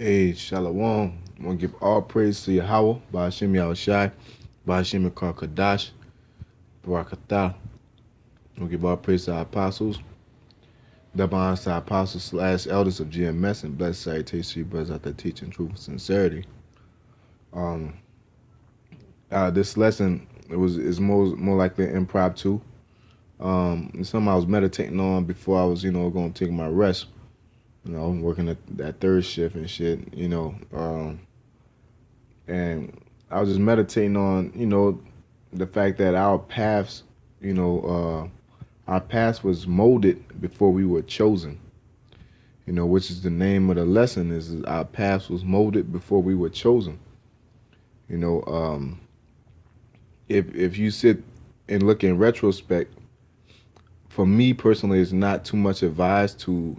Hey, Shalom. I want to give all praise to Yahweh, Ba'ashem Yahushai, Ba'ashem Yekar Kadash, Barakatah. I want to give all praise to our apostles, double honors to our apostles slash elders of GMS, and blessed salutations to you brothers out there teaching truth and sincerity. Um, this lesson is more likely impromptu. It's something I was meditating on before I was, going to take my rest. Working at that third shift and shit, and I was just meditating on, the fact that you know, our paths was molded before we were chosen. Which is the name of the lesson is our paths was molded before we were chosen. You know, if you sit and look in retrospect, for me personally, it's not too much advised to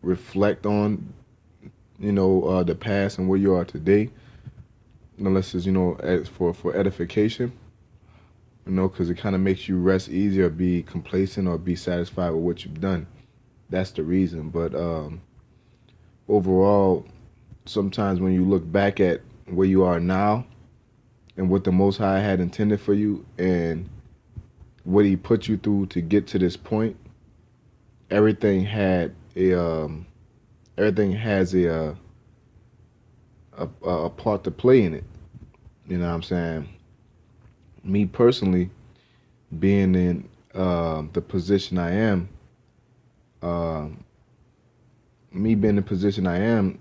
reflect on, the past and where you are today, unless it's for edification. Because it kind of makes you rest easier, be complacent, or be satisfied with what you've done. That's the reason. But overall, sometimes when you look back at where you are now and what the Most High had intended for you and what He put you through to get to this point, everything had everything has a part to play in it. You know what I'm saying? Me personally, being in the position I am, uh, me being in the position I am,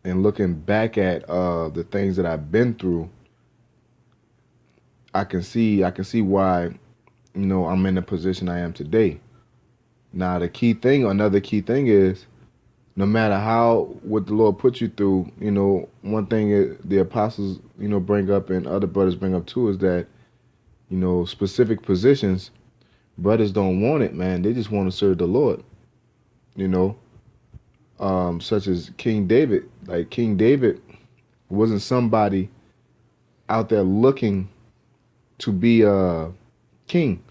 and looking back at the things that I've been through, I can see why, I'm in the position I am today. Now another key thing is, no matter what the Lord put you through, one thing the apostles, bring up and other brothers bring up too is that, specific positions, brothers don't want it, man. They just want to serve the Lord, you know, such as King David. Like King David wasn't somebody out there looking to be a king.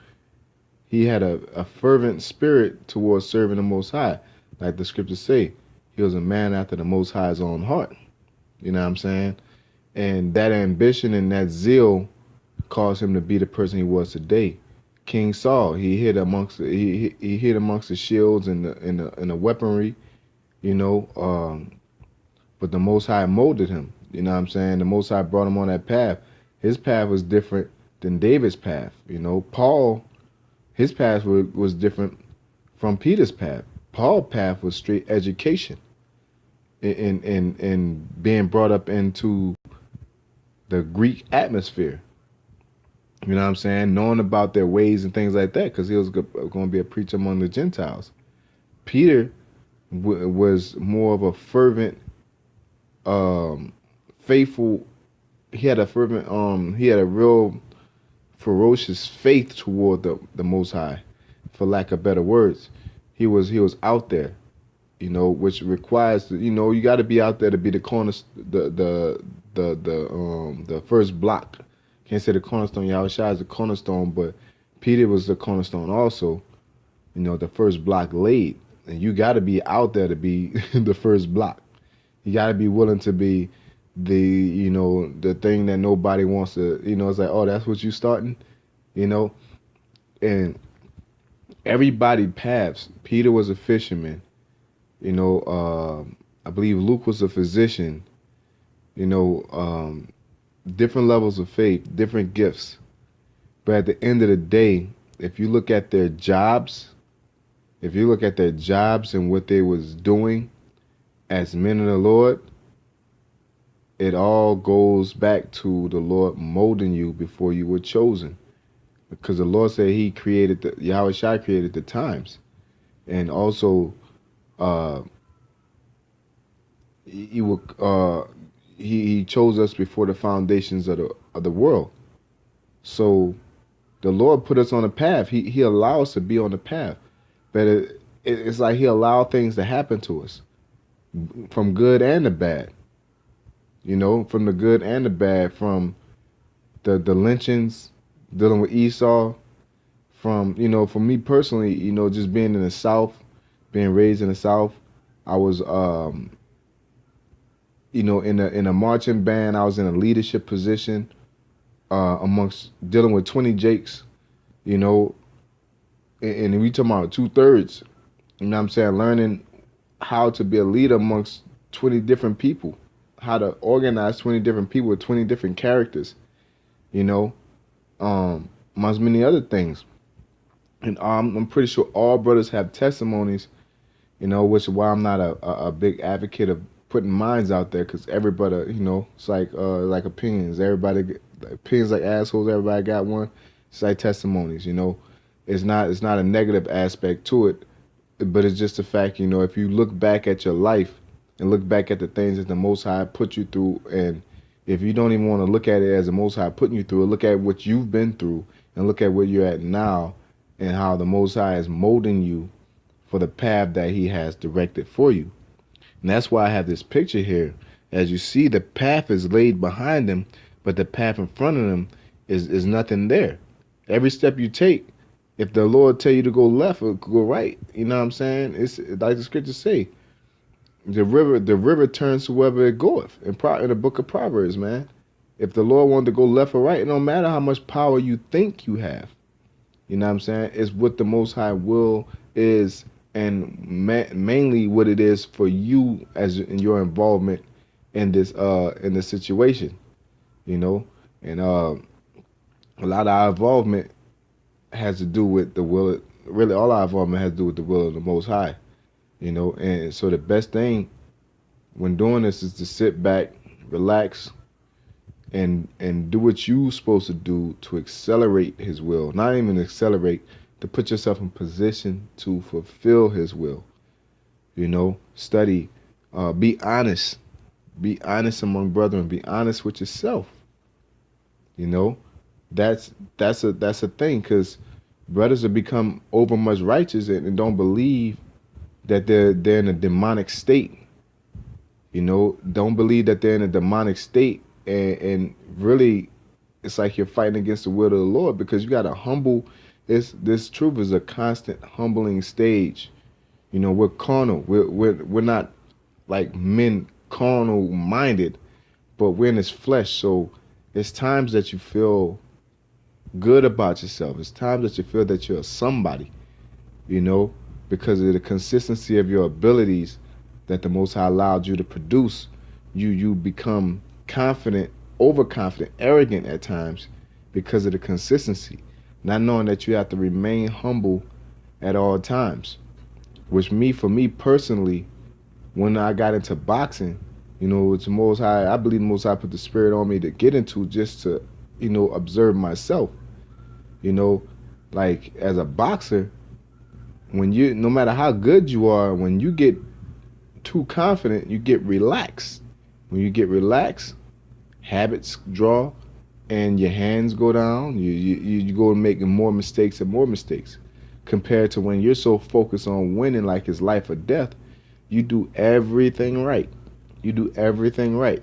He had a fervent spirit towards serving the Most High. Like the scriptures say, he was a man after the Most High's own heart. You know what I'm saying? And that ambition and that zeal caused him to be the person he was today. King Saul, he hid amongst the shields and the weaponry, you know. But the Most High molded him. You know what I'm saying? The Most High brought him on that path. His path was different than David's path. Paul, his path was different from Peter's path. Paul's path was straight education and being brought up into the Greek atmosphere. You know what I'm saying? Knowing about their ways and things like that, because he was going to be a preacher among the Gentiles. Peter was more of a fervent, faithful. He had a real ferocious faith toward the Most High, for lack of better words. He was out there, which requires, you got to be out there to be the corner, the first block. Can't say the cornerstone. Yahushua is the cornerstone, but Peter was the cornerstone also. The first block laid, and you got to be out there to be the first block. You got to be willing to be the thing that nobody wants to. It's like, oh, that's what you starting, and everybody paths. Peter was a fisherman. I believe Luke was a physician. You know, different levels of faith, different gifts. But at the end of the day, if you look at their jobs, and what they was doing as men of the Lord, it all goes back to the Lord molding you before you were chosen. Because the Lord said Yahweh Shai created the times. And also, uh, he, will, he chose us before the foundations of the world. So the Lord put us on a path. He allowed us to be on the path. But it's like he allowed things to happen to us, from good and the bad. From the good and the bad, from the lynchings, dealing with Esau, from, for me personally, just being in the South, being raised in the South, I was in a marching band. I was in a leadership position amongst dealing with 20 Jakes, you know, and we talking about 2/3. You know what I'm saying? Learning how to be a leader amongst 20 different people, how to organize 20 different people with 20 different characters, you know, amongst many other things. And I'm pretty sure all brothers have testimonies, which is why I'm not a big advocate of putting minds out there, because everybody, it's like opinions. Opinions like assholes. Everybody got one. It's like testimonies. It's not a negative aspect to it, but it's just a fact. If you look back at your life and look back at the things that the Most High put you through, and if you don't even want to look at it as the Most High putting you through, look at what you've been through and look at where you're at now and how the Most High is molding you for the path that He has directed for you. And that's why I have this picture here. As you see, the path is laid behind them, but the path in front of them is nothing there. Every step you take, if the Lord tell you to go left or go right, you know what I'm saying? It's like the scriptures say, the river turns to wherever it goeth. In the book of Proverbs, man. If the Lord wanted to go left or right, it don't matter how much power you think you have. You know what I'm saying? It's what the Most High will is, and mainly what it is for you as in your involvement in this situation. You know, and a lot of our involvement has to do with the will. Really, all our involvement has to do with the will of the Most High. And so the best thing when doing this is to sit back, relax, and do what you're supposed to do to accelerate His will. Not even accelerate, to put yourself in position to fulfill His will. Study, be honest, among brethren, be honest with yourself. That's a thing, because brothers have become over much righteous and don't believe that they're in a demonic state. Don't believe that they're in a demonic state, and really, it's like you're fighting against the will of the Lord, because you got to humble. This truth is a constant humbling stage. We're carnal. We're not like men carnal minded, but we're in this flesh. So it's times that you feel good about yourself. It's times that you feel that you're somebody, because of the consistency of your abilities that the Most High allowed you to produce. You become confident, overconfident, arrogant at times because of the consistency, not knowing that you have to remain humble at all times. For me personally, when I got into boxing, it's the Most High. I believe the Most High put the spirit on me to get into, just to, observe myself. Like as a boxer, no matter how good you are, when you get too confident, you get relaxed. When you get relaxed, habits draw, and your hands go down. You go and make more mistakes and more mistakes. Compared to when you're so focused on winning, like it's life or death, you do everything right. You do everything right,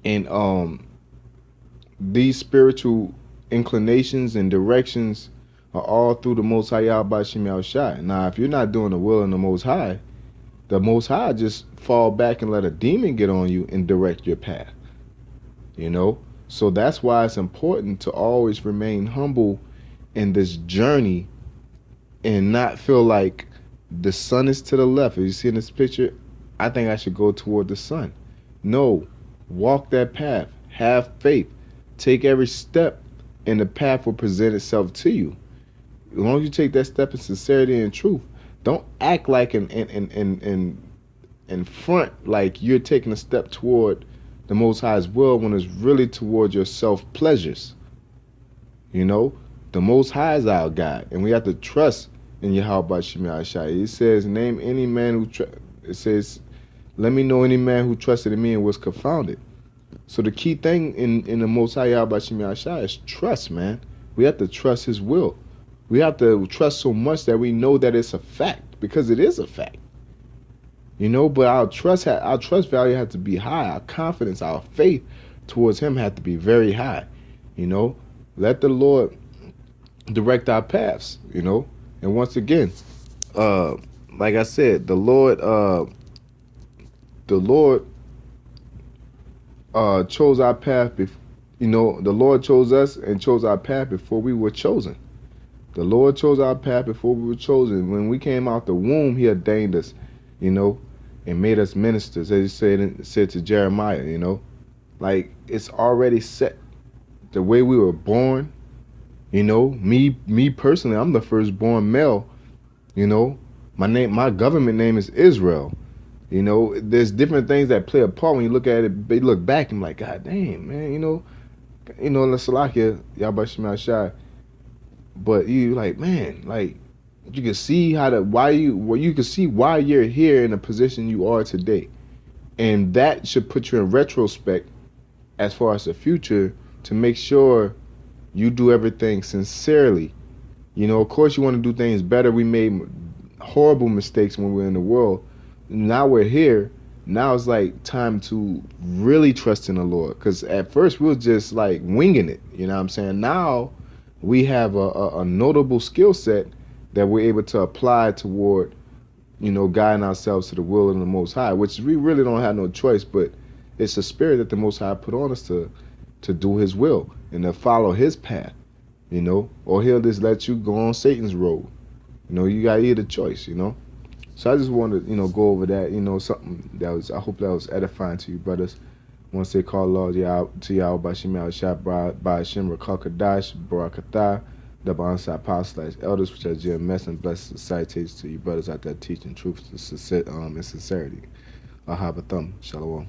And these spiritual inclinations and directions are all through the Most High Yahweh Shem Yahushai. Now, if you're not doing the will of the Most High just fall back and let a demon get on you and direct your path. So that's why it's important to always remain humble in this journey and not feel like the sun is to the left. As you see in this picture, I think I should go toward the sun. No, walk that path. Have faith. Take every step, and the path will present itself to you. As long as you take that step in sincerity and truth, don't act like in front like you're taking a step toward the Most High's will when it's really toward your self pleasures. The Most High is our God, and we have to trust in Yahweh Shem Yahushai. It says, name any man it says, let me know any man who trusted in me and was confounded. So the key thing in the Most High Yahweh Shem Yahushai is trust, man. We have to trust His will. We have to trust so much that we know that it's a fact, because it is a fact. But our trust value has to be high. Our confidence, our faith towards Him has to be very high. Let the Lord direct our paths. And once again, like I said, the Lord the Lord chose our path. The Lord chose us and chose our path before we were chosen. The Lord chose our path before we were chosen. When we came out the womb, He ordained us, you know, and made us ministers, as He said to Jeremiah. Like it's already set. The way we were born, me personally, I'm the firstborn male. You know, my government name is Israel. There's different things that play a part when you look at it. They look back and like, God damn, man. La Salakia, Yabashim Shai. But you like, man, like you can see you can see why you're here in the position you are today, and that should put you in retrospect as far as the future to make sure you do everything sincerely. Of course, you want to do things better. We made horrible mistakes when we were in the world. Now we're here. Now it's like time to really trust in the Lord. Because at first we were just like winging it. You know what I'm saying? Now we have a notable skill set that we're able to apply toward, guiding ourselves to the will of the Most High, which we really don't have no choice, but it's a spirit that the Most High put on us to do His will and to follow His path, or He'll just let you go on Satan's road. You got either choice, So I just wanted to, go over that, something that I hope that was edifying to you, brothers. Once they call Lord to Yahweh Bashim Al-Shab Ba'ashim Rakal Barakatah, the Bonsai Apostles, elders, which are GMS, and blessed salutations to you, brothers out there teaching truth and sincerity. Ahabathum. Shalom.